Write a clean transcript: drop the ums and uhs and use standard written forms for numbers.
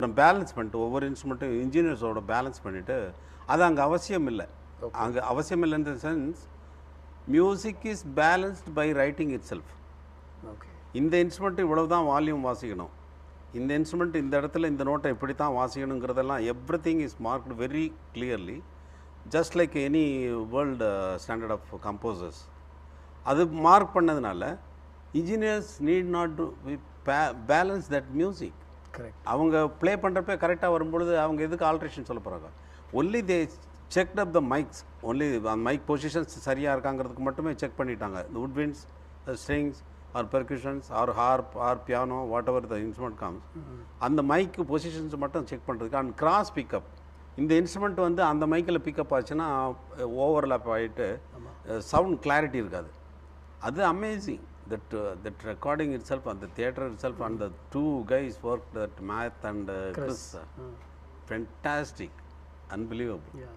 Balance பண்ணிட்டு ஒவ்வொரு இன்ஸ்ட்ருமெண்ட்டும் இன்ஜினியர்ஸோட balance பண்ணிவிட்டு அது அங்கே அவசியம் இல்லை. அங்கே அவசியம் இல்லைன்ற sense music is balanced by writing itself. Okay. இந்த இன்ஸ்ட்ருமெண்ட் இவ்வளவு தான் வால்யூம் வாசிக்கணும், இந்த இன்ஸ்ட்ருமெண்ட் இந்த இடத்துல இந்த நோட்டை இப்படி தான் வாசிக்கணுங்கிறதெல்லாம் everything is marked very clearly, just like any world standard of composers. அது மார்க் பண்ணதுனால engineers need not to balance that music. Correct. அவங்க ப்ளே பண்ணுறப்ப கரெக்டாக வரும்பொழுது அவங்க எதுக்கு ஆல்ட்ரேஷன் சொல்ல போகிறாங்க? Only they checked up the mics, only அந்த மைக் பொசிஷன்ஸ் சரியாக இருக்காங்கிறதுக்கு மட்டுமே செக் பண்ணிட்டாங்க. The woodwinds, strings or percussions or harp or piano whatever the instrument comes, அந்த மைக்கு பொசிஷன்ஸ் மட்டும் செக் பண்ணுறதுக்கு. அண்ட் கிராஸ் பிக்கப், இந்த இன்ஸ்ட்ருமெண்ட் வந்து அந்த மைக்கில் பிக்கப் ஆச்சுன்னா ஓவர்லாப் ஆகிட்டு சவுண்ட் கிளாரிட்டி இருக்காது. அது amazing. That recording itself and the theatre itself and the two guys worked, that Math and Chris, fantastic, unbelievable. Yeah.